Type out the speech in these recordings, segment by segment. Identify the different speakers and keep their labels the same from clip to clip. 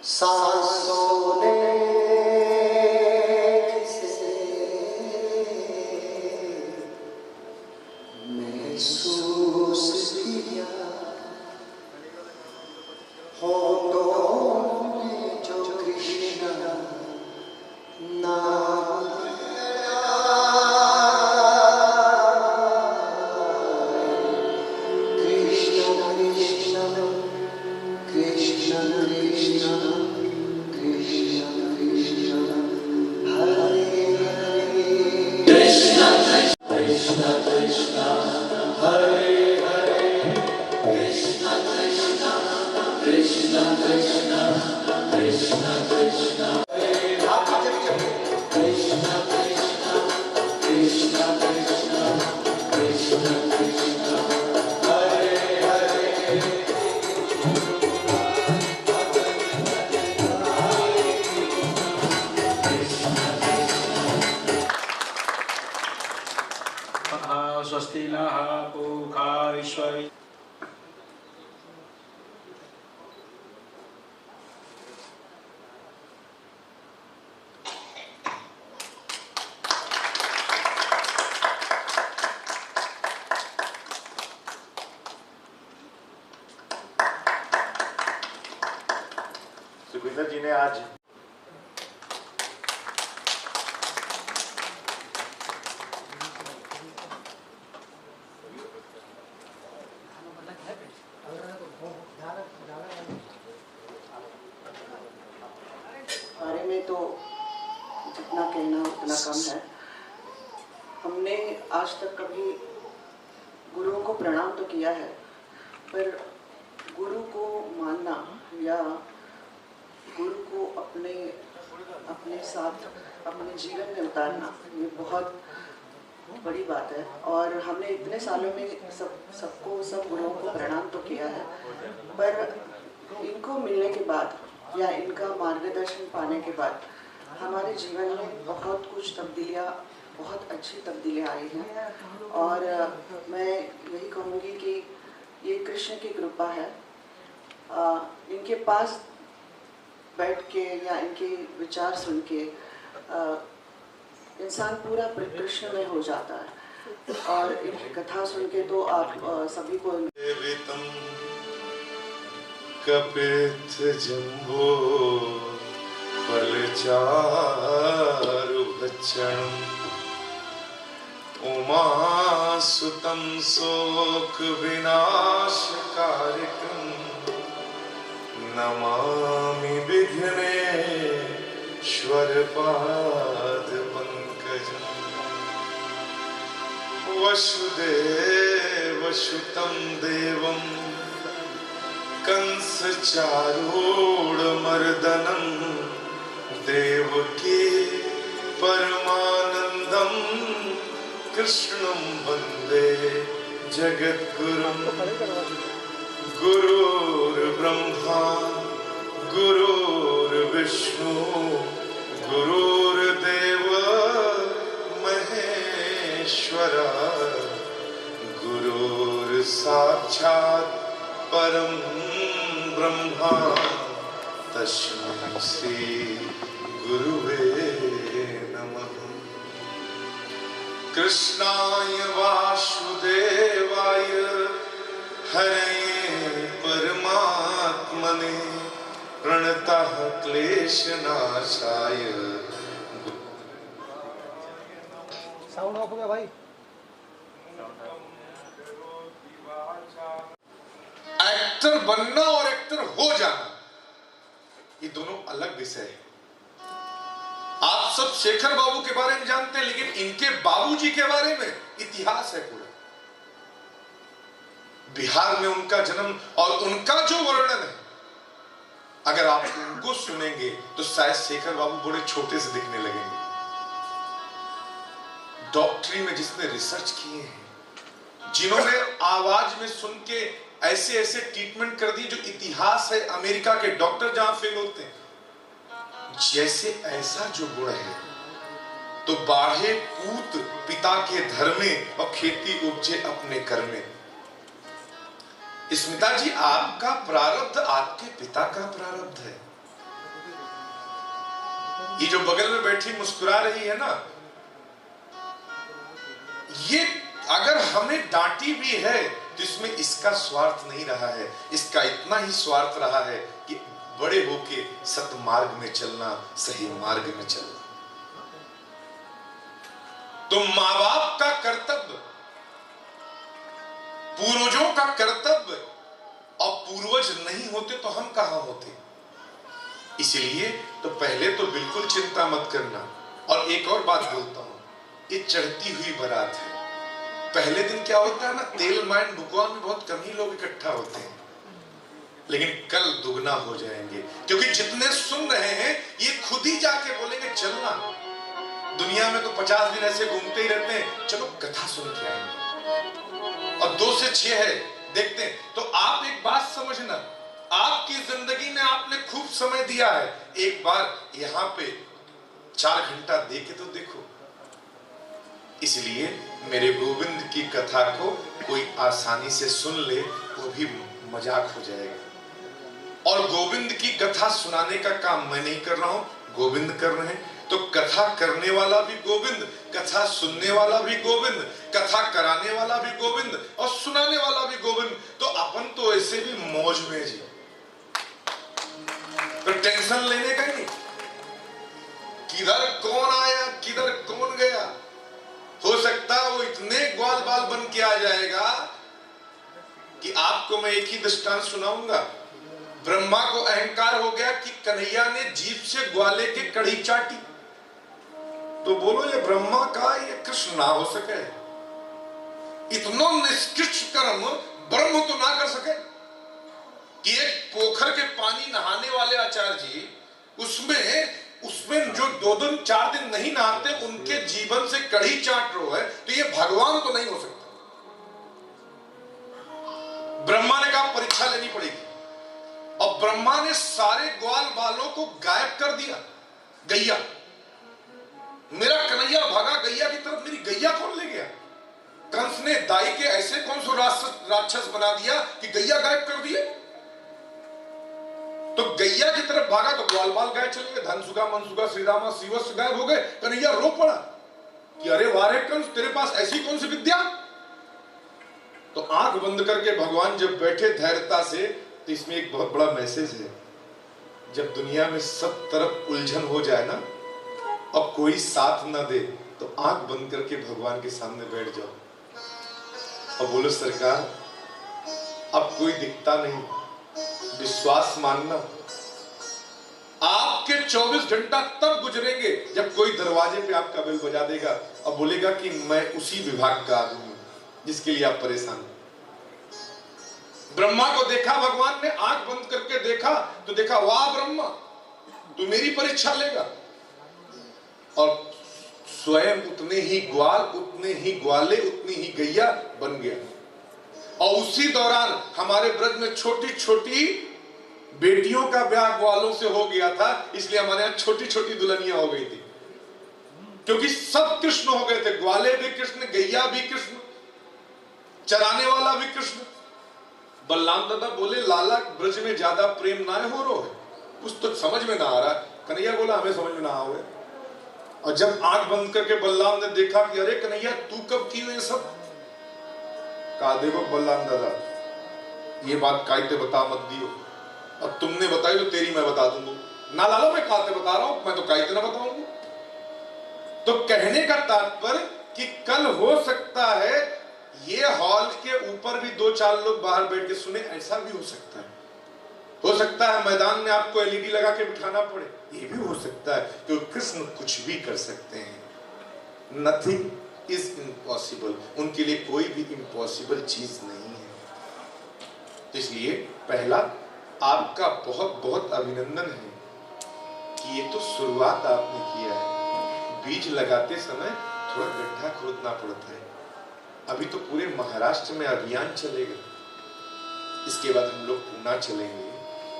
Speaker 1: सांसों ने जिसे महसूस किया, होठों में जो कृष्ण नाम लिया, कृष्ण कृष्ण कृष्ण कृष्ण कृष्ण कृष्ण हरे हरे, कृष्ण कृष्ण कृष्ण हरे हरे, कृष्ण कृष्ण कृष्ण कृष्ण कृष्ण कृष्ण हरे, कृष्ण कृष्ण कृष्ण कृष्ण कृष्ण कृष्ण हरे हरे।
Speaker 2: स्वस्ति नः पूषा विश्ववेदाः।
Speaker 3: सुखविंदर जी ने आज
Speaker 1: बारे में तो जितना कहना उतना कम है। हमने आज तक कभी गुरुओं को प्रणाम तो किया है, पर गुरु को मानना या गुरु को अपने साथ अपने जीवन में उतारना, ये बहुत बड़ी बात है। और हमने इतने सालों में सब गुरुओं को प्रणाम तो किया है, पर इनको मिलने के बाद या इनका मार्गदर्शन पाने के बाद हमारे जीवन में बहुत कुछ तब्दीलियाँ, बहुत अच्छी तब्दीलियाँ आई हैं। और मैं यही कहूँगी कि ये कृष्ण की कृपा है। इनके पास बैठ के या इनके विचार सुन के इंसान पूरा कृष्ण में हो जाता है। और इनकी कथा सुन के तो आप सभी को
Speaker 3: कपित जम्बो फलचारु भक्षणम् उमासुतं शोक विनाशकारिकं नमामि विघ्नेश्वर पाद पंकजम् वसुदेव सुतं देवं कंस चारूढमर्दनं देवकी परमानंदं कृष्णं वन्दे जगद्गुरुं। गुरुर्ब्रह्मा गुरुर्विष्णु गुरुर्देव महेश्वरा गुरुर्साक्षात् परम ब्रह्मा तस्मै श्री गुरुवे नमः। कृष्णाय वासुदेवाय हरये परमात्मने प्रणतः क्लेशनाशाय।
Speaker 4: साउंड ऑफ हो गया भाई।
Speaker 3: एक्टर बनना और एक्टर हो जाना, ये दोनों अलग विषय है। आप सब शेखर बाबू के बारे में जानते हैं, लेकिन इनके बाबूजी के बारे में इतिहास है पूरा। बिहार में उनका जन्म और उनका जो वर्णन है, अगर आप उनको सुनेंगे तो शायद शेखर बाबू बड़े छोटे से दिखने लगेंगे। डॉक्टरी में जिसने रिसर्च किए हैं, जिन्होंने आवाज में सुन के ऐसे ऐसे ट्रीटमेंट कर दी जो इतिहास है अमेरिका के डॉक्टर जहां फेल होते हैं, जैसे ऐसा जो गुण है तो बाढ़े पूत पिता के धर में और खेती उपजे अपने कर में। स्मिता जी, आपका प्रारब्ध आपके पिता का प्रारब्ध है। ये जो बगल में बैठी मुस्कुरा रही है ना, ये अगर हमें डांटी भी है तो इसमें इसका स्वार्थ नहीं रहा है, इसका इतना ही स्वार्थ रहा है कि बड़े होके सतमार्ग में चलना, सही मार्ग में चलना। तो मां बाप का कर्तव्य, पूर्वजों का कर्तव्य, और पूर्वज नहीं होते तो हम कहां होते। इसलिए तो पहले तो बिल्कुल चिंता मत करना। और एक और बात बोलता हूं, ये चढ़ती हुई बारात है। पहले दिन क्या होता है ना, तेल माइन बुकवा में बहुत कम ही लोग इकट्ठा होते हैं, लेकिन कल दुगना हो जाएंगे, क्योंकि जितने सुन रहे हैं ये खुद ही जाके बोलेंगे चलना। दुनिया में तो 50 दिन ऐसे घूमते ही रहते हैं, चलो कथा सुन के आएंगे। और 2 से 6 है, देखते हैं। तो आप एक बात समझना, आपकी जिंदगी में आपने खूब समय दिया है, एक बार यहां पे 4 घंटा देके तो देखो। इसलिए मेरे गोविंद की कथा को कोई आसानी से सुन ले वो भी मजाक हो जाएगा। और गोविंद की कथा सुनाने का काम मैं नहीं कर रहा हूं, गोविंद कर रहे हैं। तो कथा करने वाला भी गोविंद, कथा सुनने वाला भी गोविंद, कथा कराने वाला भी गोविंद, और सुनाने वाला भी गोविंद। तो अपन तो ऐसे भी मौज में जी, तो टेंशन लेने का नहीं, किधर कौन आया किधर कौन गया। हो सकता है वो इतने ग्वाल बाल बन के आ जाएगा कि आपको मैं एक ही दृष्टांत सुनाऊंगा। ब्रह्मा को अहंकार हो गया कि कन्हैया ने जीभ से ग्वाले के कड़ी चाटी, तो बोलो ये ब्रह्मा का ये कृष्ण ना हो सके, इतना निष्कृष्ट कर्म ब्रह्म तो ना कर सके कि एक पोखर के पानी नहाने वाले आचार्य जी, उसमें जो 2 दिन 4 दिन नहीं नहाते, उनके जीवन से कड़ी चाट रहे है, तो ये भगवान तो नहीं हो सकता। ब्रह्मा ने कहा परीक्षा लेनी पड़ेगी, और ब्रह्मा ने सारे ग्वाल बालों को गायब कर दिया। गैया, मेरा कन्हैया भागा गैया की तरफ, मेरी गैया कौन ले गया? कंस ने दाई के ऐसे कौन सो राक्षस बना दिया कि गैया गायब कर दिए। तो गैया की तरफ भागा तो ग्वाल बाल गायब चले गए, धनसुगा मनसुगा श्रीरामा शिवस गायब हो गए। कन्हैया रो पड़ा कि अरे वारे कंस, तेरे पास ऐसी कौन सी विद्या। तो आंख बंद करके भगवान जब बैठे धैर्यता से, तो इसमें एक बहुत बड़ा मैसेज है। जब दुनिया में सब तरफ उलझन हो जाए ना और कोई साथ ना दे, तो आंख बंद करके भगवान के सामने बैठ जाओ और बोलो सरकार अब कोई दिखता नहीं, विश्वास मानना। आपके 24 घंटा तब गुजरेंगे जब कोई दरवाजे पे आपका बेल बजा देगा और बोलेगा कि मैं उसी विभाग का आदमी हूं जिसके लिए आप परेशान हैं। ब्रह्मा को देखा भगवान ने, आंख बंद करके देखा तो देखा वाह ब्रह्मा तू मेरी परीक्षा लेगा। और स्वयं उतने ही ग्वाल, उतने ही ग्वाले, उतनी ही गैया बन गया। और उसी दौरान हमारे ब्रज में छोटी छोटी बेटियों का ब्याह ग्वालों से हो गया था, इसलिए हमारे यहां छोटी छोटी दुल्हनियां हो गई थी, क्योंकि सब कृष्ण हो गए थे। ग्वाले भी कृष्ण, गैया भी कृष्ण, चराने वाला भी कृष्ण। बलराम दादा बोले लाला ब्रज में ज्यादा प्रेम ना हो रो है, कुछ तो समझ में ना आ रहा। कन्हैया बोला हमें समझ में ना आवे। और जब आंख बंद करके बलराम ने देखा कि अरे कन्हैया तू कब की ये सब, कहा देखो बलराम दादा ये बात कायते बता मत दियो, अब तुमने बताई तो तेरी मैं बता दूंगा ना लाला, मैं कायते बता रहा हूं, मैं तो कायते ना बताऊंगा। तो कहने का तात्पर्य कि कल हो सकता है ये हॉल के ऊपर भी 2-4 लोग बाहर बैठ के सुने, ऐसा भी हो सकता है। हो सकता है मैदान में आपको एलईडी लगा के बिठाना पड़े, ये भी हो सकता है, क्योंकि कृष्ण कुछ भी कर सकते हैं। नथिंग इज इम्पॉसिबल, उनके लिए कोई भी इम्पॉसिबल चीज नहीं है। तो इसलिए पहला आपका बहुत बहुत अभिनंदन है कि ये तो शुरुआत आपने किया है। बीज लगाते समय थोड़ा गड्ढा खोदना पड़ता है। अभी तो पूरे महाराष्ट्र में अभियान चलेगा, इसके बाद हम लोग पूना चलेंगे,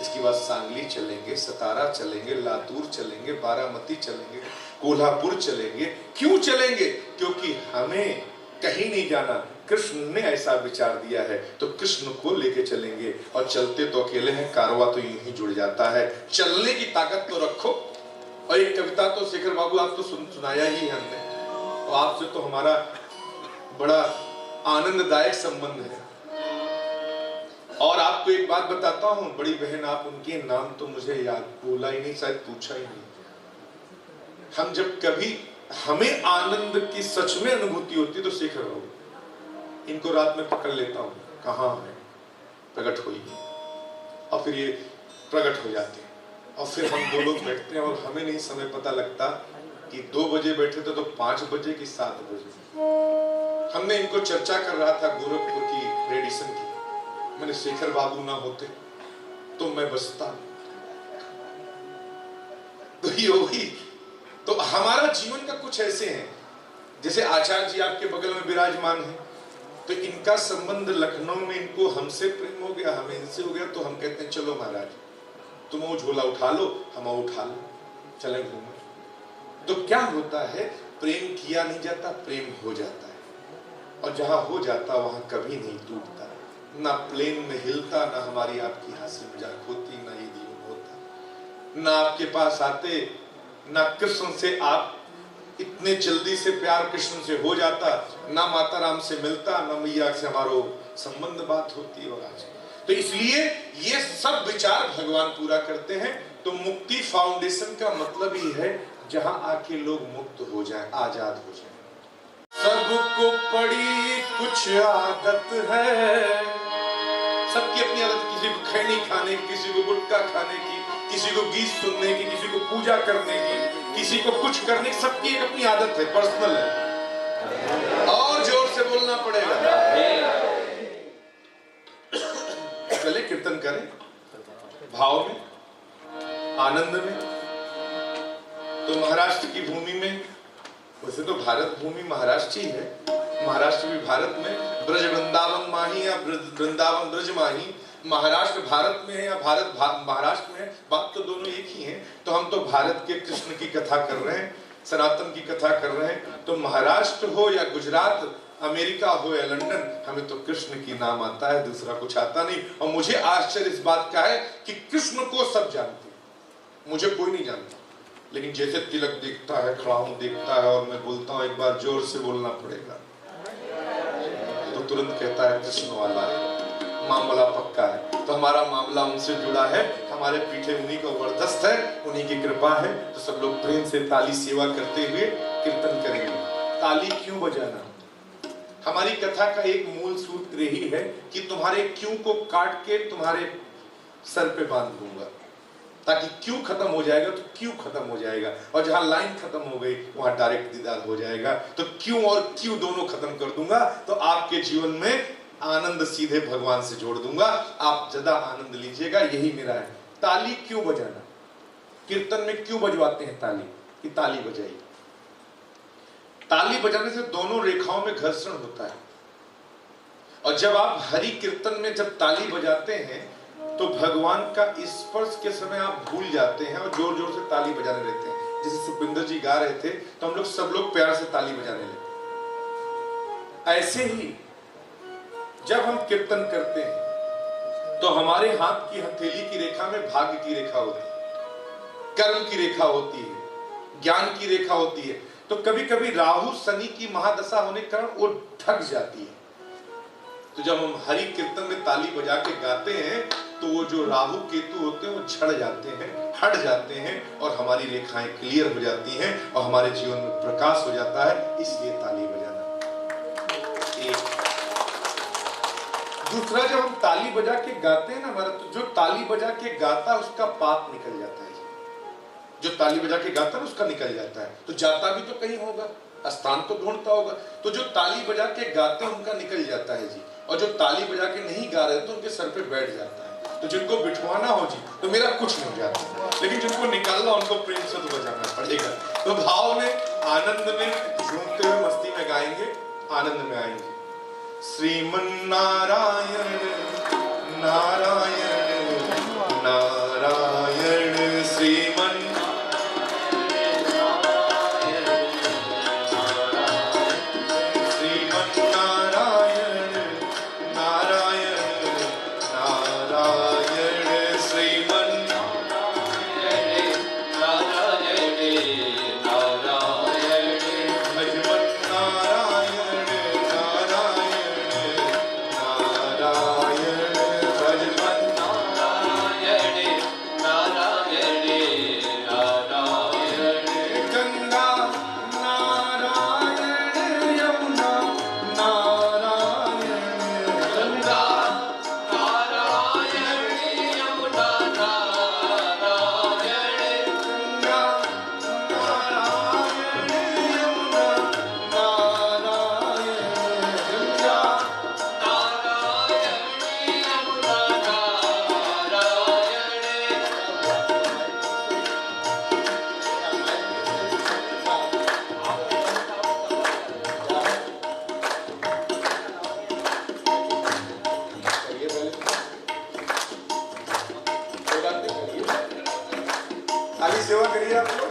Speaker 3: इसके बाद सांगली चलेंगे, सतारा चलेंगे, लातूर चलेंगे, बारामती चलेंगे, कोल्हापुर चलेंगे। क्यों चलेंगे? क्योंकि हमें कहीं नहीं जाना, कृष्ण ने ऐसा विचार दिया है, तो कृष्ण को लेके चलेंगे। और चलते तो अकेले हैं, कारवा तो यूं ही जुड़ जाता है। चलने की ताकत तो रखो और एक कविता तो शेखर बाबू आप तो सुनाया ही है हमने, और आपसे तो हमारा बड़ा आनंददायक संबंध है। और आपको एक बात बताता हूँ, बड़ी बहन आप उनके नाम तो मुझे याद बोला ही नहीं, शायद पूछा ही नहीं। हम जब कभी हमें आनंद की सच में अनुभूति होती तो शेखर बाबू, इनको रात में पकड़ लेता हूँ, कहाँ है, प्रकट हुई, और फिर ये प्रकट हो जाते हैं, और फिर हम दो लोग बैठते हैं और हमें नहीं समय पता लगता कि 2 बजे बैठे थे तो 5 बजे कि 7 बजे। हमने इनको चर्चा कर रहा था गोरखपुर की रेडिसन की, मैंने शेखर बाबू ना होते तो मैं बचता। तो ये वही, तो हमारा जीवन का कुछ ऐसे हैं, जैसे आचार्य जी आपके बगल में विराजमान है, तो इनका संबंध लखनऊ में, इनको हमसे प्रेम हो गया, हमें इनसे हो गया, तो हम कहते हैं चलो महाराज तुम वो झोला उठा लो, हम वो उठा लो, चलें घूमने। तो क्या होता है, प्रेम किया नहीं जाता, प्रेम हो जाता है, और जहां हो जाता वहां कभी नहीं टूटता, ना प्लेन में हिलता, ना हमारी आपकी हंसी मजाक होती, ना ये जीवन होता, ना आपके पास आते, ना कृष्ण से आप इतने जल्दी से प्यार कृष्ण से हो जाता, ना माता राम से मिलता, ना मैया से हमारो संबंध बात होती। और आज तो इसलिए ये सब विचार भगवान पूरा करते हैं। तो मुक्ति फाउंडेशन का मतलब ही है जहां आके लोग मुक्त हो जाएं, आजाद हो जाएं। सबको पड़ी कुछ आदत है, सबकी अपनी आदत, किसी को खैनी खाने की, किसी को गुटखा खाने की, किसी को गीत सुनने की, किसी को पूजा करने की, किसी को कुछ करने की, सबकी एक अपनी आदत है, पर्सनल है। और जोर से बोलना पड़ेगा, चले कीर्तन करें भाव में, आनंद में। तो महाराष्ट्र की भूमि में, वैसे तो भारत भूमि महाराष्ट्र ही है, महाराष्ट्र भी भारत में, ब्रज वृंदावन माही या वृंदावन ब्रज माही, महाराष्ट्र भारत में है या भारत महाराष्ट्र में है, बात तो दोनों एक ही है। तो हम तो भारत के कृष्ण की कथा कर रहे हैं, सनातन की कथा कर रहे हैं। तो महाराष्ट्र हो या गुजरात, अमेरिका हो या लंदन, हमें तो कृष्ण की नाम आता है, दूसरा कुछ आता नहीं। और मुझे आश्चर्य इस बात का है कि कृष्ण को सब जानते हैं, मुझे कोई नहीं जानता, लेकिन जैसे तिलक देखता है, खड़ा हूं देखता है, और मैं बोलता हूं एक बार जोर से बोलना पड़ेगा, तो तुरंत कहता है कृष्ण वाला है, मामला पक्का है। तो हमारा मामला उनसे जुड़ा है, हमारे पीछे उन्हीं का वरदस्त है, उन्हीं की कृपा है। तो सब लोग प्रेम से ताली सेवा करते हुए कीर्तन करेंगे। ताली क्यों बजाना? हमारी कथा का एक मूल सूत्र यही है कि तुम्हारे क्यों को काट के तुम्हारे सर पे बांध दूंगा, ताकि क्यों खत्म हो जाएगा तो क्यों खत्म हो जाएगा, और जहां लाइन खत्म हो गई वहां डायरेक्ट दीदार हो जाएगा। तो क्यों और क्यों दोनों खत्म कर दूंगा, तो आपके जीवन में आनंद सीधे भगवान से जोड़ दूंगा, आप ज्यादा आनंद लीजिएगा, यही मेरा है। ताली क्यों बजाना? कीर्तन में क्यों बजवाते हैं ताली? कि ताली बजाई, ताली बजाने से दोनों रेखाओं में घर्षण होता है, और जब आप हरि कीर्तन में जब ताली बजाते हैं तो भगवान का स्पर्श के समय आप भूल जाते हैं और जोर जोर से ताली बजाने लगते हैं। जैसे सुपिंदर जी गा रहे थे तो हम लोग सब लोग प्यार से ताली बजाने लगे। ऐसे ही जब हम कीर्तन करते हैं तो हमारे हाथ की हथेली की रेखा में भाग्य की रेखा होती है, कर्म की रेखा होती है, ज्ञान की रेखा होती है। तो कभी कभी राहु शनि की महादशा होने के कारण वो ढक जाती है। तो जब हम हरि कीर्तन में ताली बजा के गाते हैं तो वो जो राहु केतु होते हैं वो झड़ जाते हैं, हट जाते हैं, और हमारी रेखाएं क्लियर हो जाती हैं और हमारे जीवन में प्रकाश हो जाता है। इसलिए ताली बजाना। एक दूसरा, जब हम ताली बजा के गाते हैं ना हमारा, तो जो ताली बजा के गाता है उसका पाप निकल जाता है। जो ताली बजा के गाता है उसका निकल जाता है, तो जाता भी तो कहीं होगा, स्थान तो ढूंढता होगा। तो जो ताली बजा के गाते हैं उनका निकल जाता है जी, और जो ताली बजा के नहीं गा रहे तो उनके सर पे बैठ जाता है। तो जिनको बिठवाना हो जी तो मेरा कुछ नहीं हो जाता, लेकिन जिनको निकालना उनको प्रेम से तो बजाना पड़ेगा। तो भाव में, आनंद में, झूमते हुए मस्ती में गाएंगे, आनंद में आएंगे। श्रीमन नारायण नारायण नारायण, श्रीमन खाली सेवा करिए आप लोग।